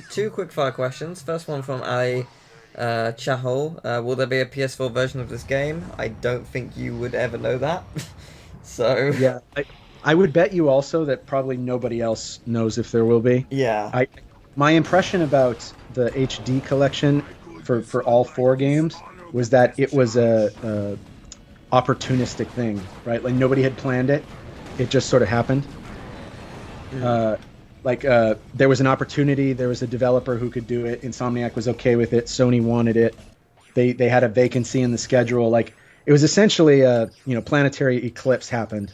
Two quick fire questions. First one from Ali Chahol. Will there be a PS4 version of this game? I don't think you would ever know that. So, Yeah, I would bet you also that probably nobody else knows if there will be. yeah. I My impression about the HD collection for all four games was that it was a opportunistic thing, right? Like nobody had planned it. It just sort of happened. Mm. Uh, there was an opportunity, there was a developer who could do it. Insomniac was okay with it. Sony wanted it. They had a vacancy in the schedule. Like it was essentially a planetary eclipse happened,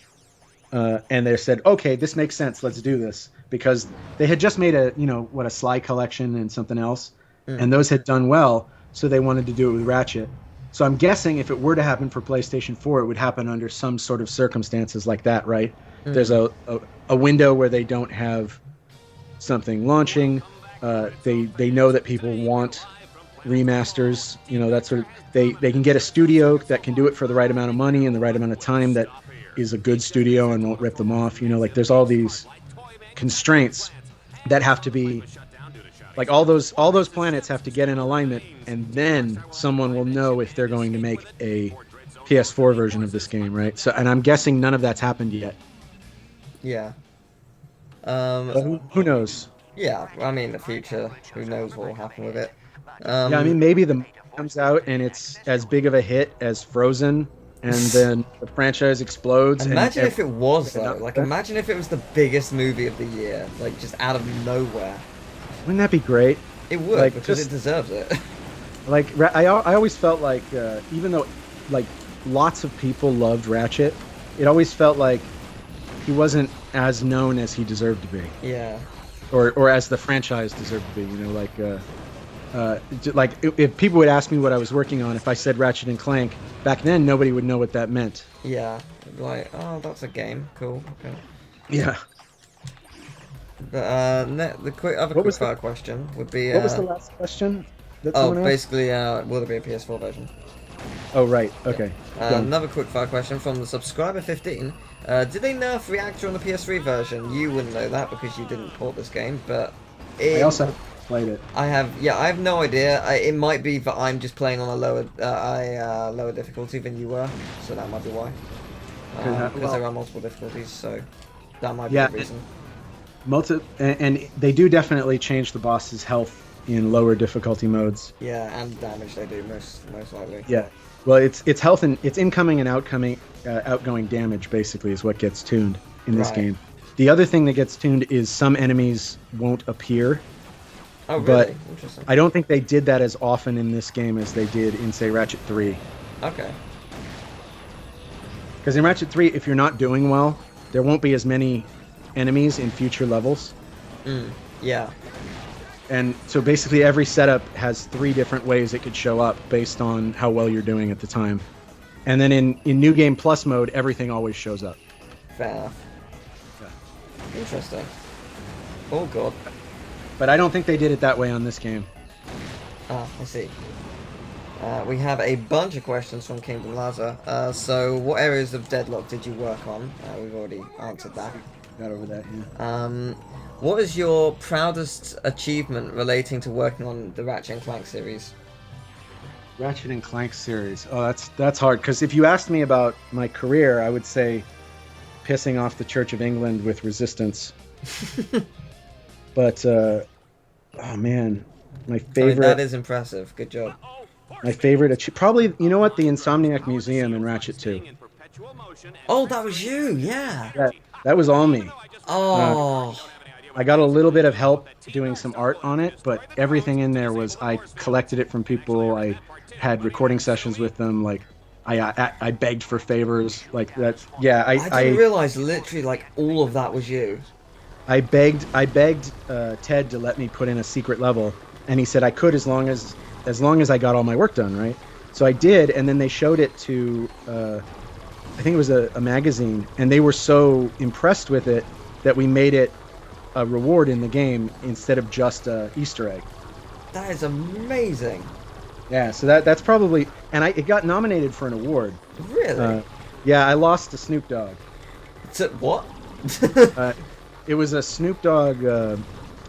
and they said, okay, this makes sense. Let's do this because they had just made a Sly collection and something else, Mm. and those had done well. So they wanted to do it with Ratchet. So I'm guessing if it were to happen for PlayStation 4, it would happen under some sort of circumstances like that, right? There's Mm. a window where they don't have something launching. They know that people want remasters. That sort of they can get a studio that can do it for the right amount of money and the right amount of time that is a good studio and won't rip them off. Like there's all these constraints that have to be like all those planets have to get in alignment, and then someone will know if they're going to make a PS4 version of this game, right? So, and I'm guessing none of that's happened yet. Yeah. Um, But who knows? yeah, I mean, the future, who knows what will happen with it. Yeah, I Um, mean, maybe the movie comes out and it's as big of a hit as Frozen, and then the franchise explodes, and Imagine if it was, though. enough Like, of it. imagine if it was the biggest movie of the year. Like, just out of nowhere. Wouldn't that be great? It would, Like, because it just deserves it. I always felt like even though like lots of people loved Ratchet, it always felt like he wasn't as known as he deserved to be, Yeah. or as the franchise deserved to be. If people would ask me what I was working on, if I said Ratchet and Clank back then, nobody would know what that meant. Yeah. Like, oh, that's a game. Cool. Okay. Yeah. But, the other What quick was the fire question would be, What was the last question that oh, someone asked? basically, will there be a PS4 version? Oh, right. Yeah. Okay. Go on. Another quick fire question from the subscriber 15. Did they nerf Reactor on the PS3 version? You wouldn't know that because you didn't port this game, but I in also haven't played it. I have no idea. It might be that I'm just playing on a lower difficulty than you were, so that might be why. Because there Well, are multiple difficulties, so that might be the yeah, reason. and they do definitely change the boss's health in lower difficulty modes. Yeah, and damage they do most likely. Yeah. Well, it's health and it's incoming and outgoing damage basically is what gets tuned in this Right. game. The other thing that gets tuned is some enemies won't appear, Oh, but really? Interesting. I don't think they did that as often in this game as they did in, say, Ratchet 3. Okay. Because in Ratchet 3, if you're not doing well, there won't be as many enemies in future levels. Mm. Yeah. And so basically every setup has three different ways it could show up based on how well you're doing at the time. And then in New Game Plus mode, everything always shows up. Fair enough. Yeah. Interesting. Oh god. But I don't think they did it that way on this game. Ah, I see. We have a bunch of questions from Kingdom Laza. So, what areas of Deadlock did you work on? We've already answered that. Got over that, yeah. What is your proudest achievement relating to working on the Ratchet and Clank series? Ratchet and Clank series. Oh, that's hard. Because if you asked me about my career, I would say pissing off the Church of England with Resistance. But oh man, my I mean, that favorite, is impressive. Good job. probably, you know what, the Insomniac Museum in Ratchet 2. Oh, that was you. Yeah. Yeah, that was all me. Uh, Oh. I got a little bit of help doing some art on it, but everything in there was I collected it from people. I had recording sessions with them. Like I begged for favors. Like that's yeah. I didn't realize literally like all of that was you. I begged Ted to let me put in a secret level, and he said I could as long as I got all my work done, right? So I did, and then they showed it to I think it was a magazine, and they were so impressed with it that we made it a reward in the game instead of just a Easter egg. That is amazing. Yeah, so that's probably, and it got nominated for an award. Really? Uh, yeah, I lost to Snoop Dogg. So, what? Uh, it was a Snoop Dogg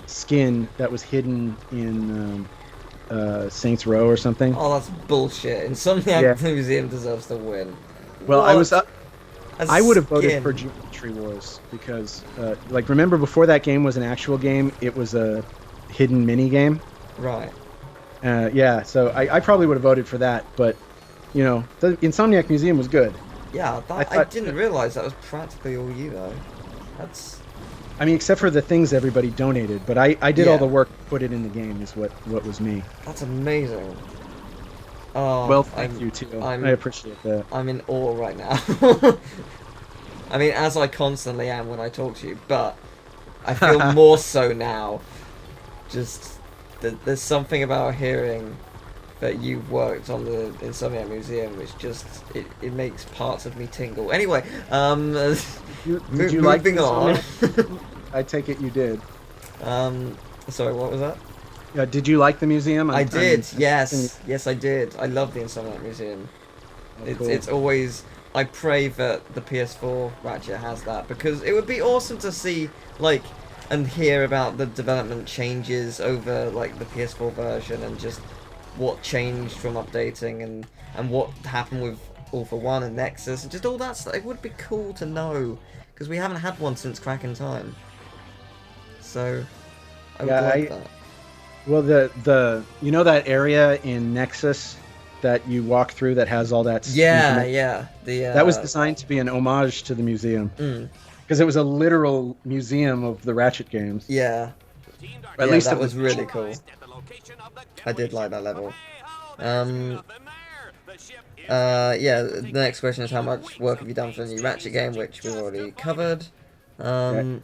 skin that was hidden in Saints Row or something. Oh, that's bullshit. Yeah. Insomniac Museum deserves to win. Well, I was What? A I would have voted for skin. Geometry Wars because, like, remember before that game was an actual game, it was a hidden mini game. Right. Yeah, so I probably would have voted for that, but the Insomniac Museum was good. Yeah, I I thought, didn't realise that was practically all you though. That's I mean, except for the things everybody donated, but I did all yeah, the work, put it in the game is what was me. that's amazing. Oh, Well, thank you too. I I'm appreciate that. I'm in awe right now. I mean, as I constantly am when I talk to you, but I feel more so now. Just there's something about hearing that you've worked on the Insomniac Museum, which just it makes parts of me tingle. Anyway, Did you like moving this on. one? I take it you did. um, sorry, what was that? Did you like the museum? I did. Yes, yes, I did. I love the Insomniac Museum. Oh, It's cool. it's always. I pray that the PS4 Ratchet has that because it would be awesome to see like and hear about the development changes over like the PS4 version and just what changed from updating and what happened with All for One and Nexus and just all that stuff. It would be cool to know because we haven't had one since Crack in Time. So I would Yeah, like that. well, the that area in Nexus that you walk through that has all that Yeah, information, yeah. The that was designed to be an homage to the museum mm, because it was a literal museum of the Ratchet games, yeah, or at yeah. least That of the was really cool. I did like that level. Um, yeah, the next question is how much work have you done for the new Ratchet game, which we've already covered. Yeah. Um,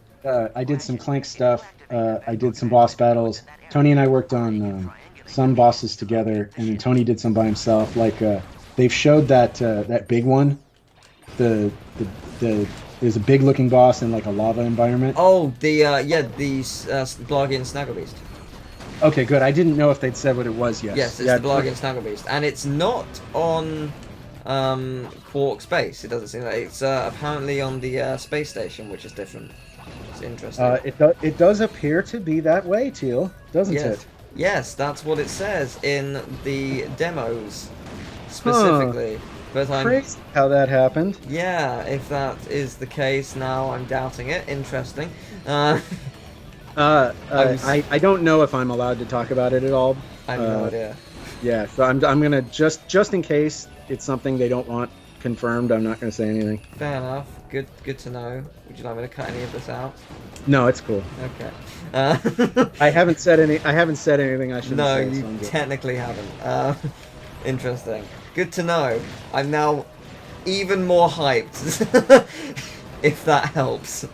I did some Clank stuff. I did some boss battles. Tony and I worked on some bosses together, and then Tony did some by himself. Like they've showed that big one. The the the there's a big looking boss in like a lava environment. oh, yeah, the Blargian Snagglebeast. Okay, good. I didn't know if they'd said what it was yet. Yes, it's Yeah. the Blargian Snagglebeast, and it's not on Quark Space. It doesn't seem like it's apparently on the space station, which is different. It's interesting. It does appear to be that way, Teal, doesn't Yes, it? yes, that's what it says in the demos specifically. But I'm Crazy how that happened. yeah, if that is the case now, I'm doubting it. Interesting. Uh, I was I don't know if I'm allowed to talk about it at all. I have no idea. Yeah, so I'm gonna just in case it's something they don't want confirmed, I'm not gonna say anything. Fair enough. Good to know. Would you like me to cut any of this out? No, it's cool. Okay. I haven't said anything I shouldn't No, say. So you I'm good. technically haven't. Interesting. Good to know. I'm now even more hyped. If that helps.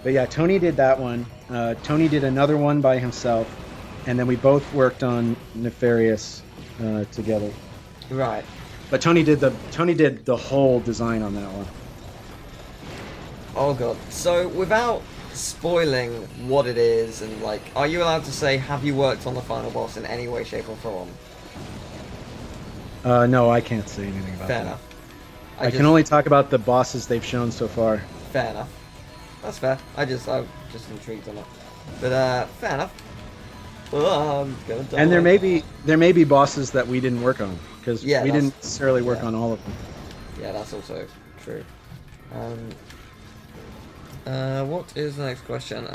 But yeah, Tony did that one. Tony did another one by himself, and then we both worked on Nefarious together. Right. But Tony did the whole design on that one. Oh god. So without spoiling what it is and like, are you allowed to say have you worked on the final boss in any way, shape, or form? No, I can't say anything about Fair that. enough. I can only talk about the bosses they've shown so far. Fair enough. That's fair. I'm just intrigued on it. But fair enough. Oh, I'm gonna die. And there may be bosses that we didn't work on because Yeah, we that's- didn't necessarily work yeah. on all of them. Yeah, that's also true. What is the next question?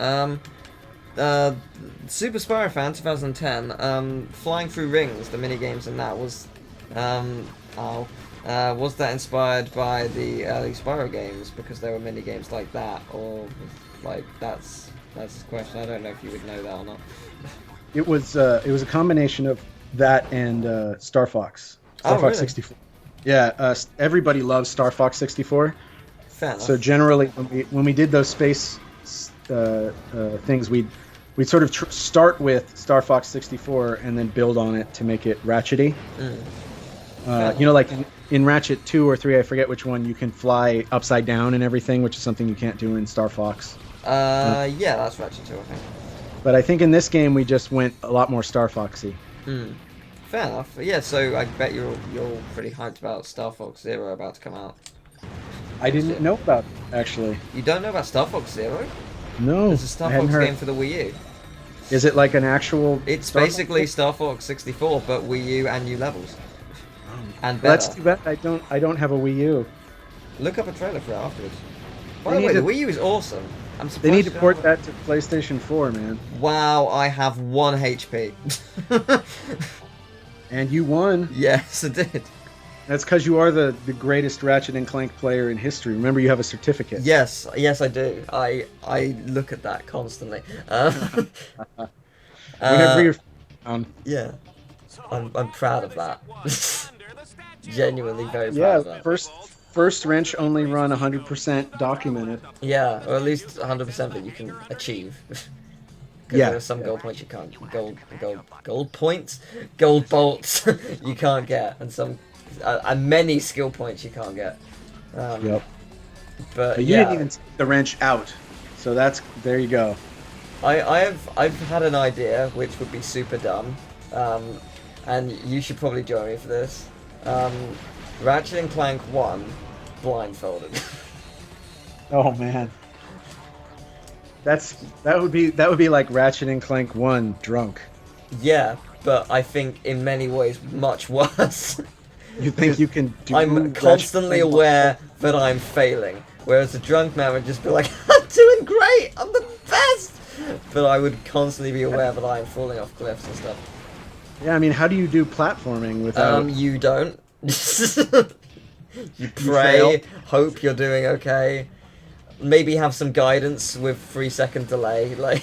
Super Spyro Fan 2010. Flying Through Rings, the mini games in that was, was that inspired by the early Spyro games because there were mini games like that, or like that's the question. I don't know if you would know that or not. It was a combination of that and Star Fox. Star Oh, Fox really? 64. Yeah, everybody loves Star Fox 64. Fair enough. So generally, when we did those space things, we'd sort of start with Star Fox 64 and then build on it to make it ratchety. Like in Ratchet 2 or 3, I forget which one, you can fly upside down and everything, which is something you can't do in Star Fox. Yeah, that's Ratchet 2, I think. But I think in this game we just went a lot more Star Foxy. Fair enough. Yeah, so I bet you're pretty hyped about Star Fox Zero about to come out. I didn't know about it, actually. You don't know about Star Fox Zero? No, There's a Star I hadn't Fox heard. game for the Wii U. Is it like an actual? It's Star basically Fox? Star Fox 64, but Wii U and new levels. And Well, that's better. too bad. I don't have a Wii U. Look up a trailer for it afterwards. By They the need way, the to- Wii U is awesome. I'm surprised They need to you don't port have that to PlayStation 4, man. Wow, I have 1 HP. And you won. Yes, I did. That's because you are the greatest Ratchet and Clank player in history. Remember, you have a certificate. Yes, I do. I look at that constantly. Whenever uh, you're yeah, I'm proud of that. Genuinely very proud yeah, of that. first wrench only run 100% documented. Yeah, or at least 100% that you can achieve. Because Yeah, there are some yeah. gold points you can't gold points, gold bolts you can't get, and some and many skill points you can't get. Yep. But But you yeah, didn't even take the wrench out, so there you go. I've had an idea which would be super dumb, and you should probably join me for this. Ratchet and Clank 1 blindfolded. Oh man, that would be like Ratchet and Clank 1 drunk. Yeah, but I think in many ways much worse. You think you can do? I'm Ratchet constantly and Clank aware that I'm failing, whereas a drunk man would just be like, I'm doing great, I'm the best! But I would constantly be aware that I'm falling off cliffs and stuff. Yeah, I mean, how do you do platforming without? You don't. You fail? pray, hope you're doing okay. Maybe have some guidance with 3-second delay, like...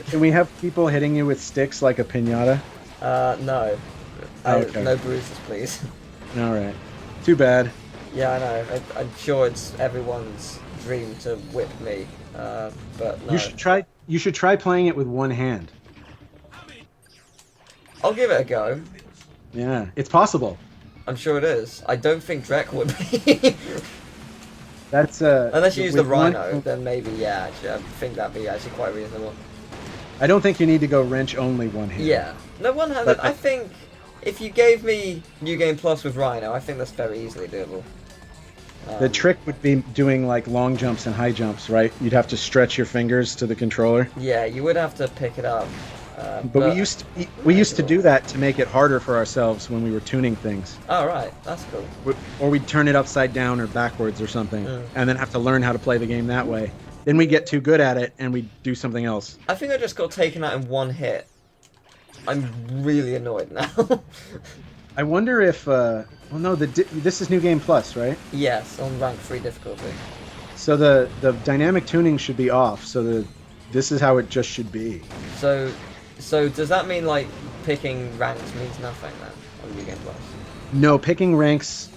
Can we have people hitting you with sticks like a pinata? No. Okay. No bruises, please. All right. Too bad. Yeah, I know. I'm sure it's everyone's dream to whip me, but no. You should try. You should try playing it with one hand. I'll give it a go. Yeah, it's possible. I'm sure it is. I don't think Drek would be. That's Unless you use the with one- Rhino, then maybe, yeah, actually, I think that'd be actually quite reasonable. I don't think you need to go wrench only one hand. Yeah. No, one-handed, But I think if you gave me New Game Plus with Rhino, I think that's very easily doable. The trick would be doing like long jumps and high jumps, right? You'd have to stretch your fingers to the controller. Yeah, you would have to pick it up. But we used to do that to make it harder for ourselves when we were tuning things. Oh, right. That's cool. Or we'd turn it upside down or backwards or something, Mm. and then have to learn how to play the game that way. Then we get too good at it, and we do something else. I think I just got taken out in one hit. I'm really annoyed now. I wonder if, well, no, this is New Game Plus, right? Yes, on rank 3 difficulty. So the dynamic tuning should be off. So this is how it just should be. So does that mean like picking ranks means nothing then on New Game Plus? No, picking ranks.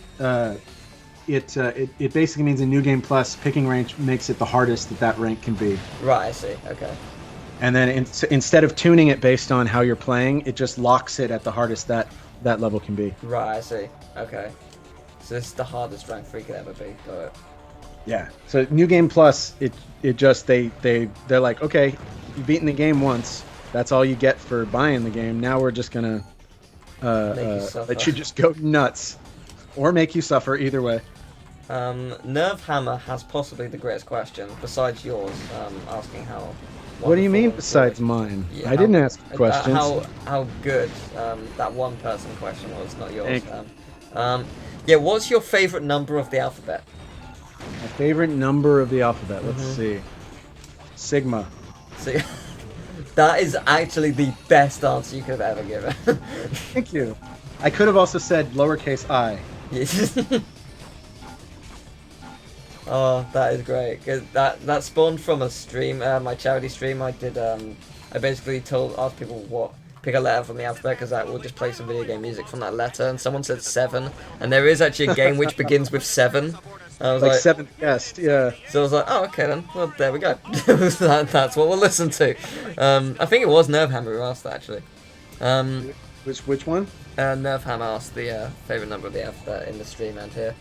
It basically means in New Game Plus, picking rank makes it the hardest that rank can be. Right, I see. Okay. And then instead of tuning it based on how you're playing, it just locks it at the hardest that level can be. Right, I see. Okay. So this is the hardest rank 3 could ever be. Got it. Yeah. So New Game Plus, it just they're like, okay, you've beaten the game once. That's all you get for buying the game. Now we're just gonna let you just go nuts, or make you suffer. Either way. Nerve Hammer has possibly the greatest question besides yours, asking how. What do you mean wonderful besides good- mine? Yeah, I didn't ask questions. How good that one person question was, not yours. Thank Yeah, what's your favorite number of the alphabet? My favorite number of the alphabet. Let's see. Sigma. See, that is actually the best answer you could have ever given. Thank you. I could have also said lowercase I. Yes. Oh, that is great. 'Cause that spawned from a stream, my charity stream. I did. I basically asked people pick a letter from the alphabet because that will just play some video game music from that letter. And someone said 7, and there is actually a game which begins with 7. I was Like like, seventh guest, yeah. so I was like, oh, okay then. Well, there we go. That's what we'll listen to. I think it was Nerve Hammer who asked that actually. Which one? Nerve Hammer asked the favorite number of the alphabet in the stream and here.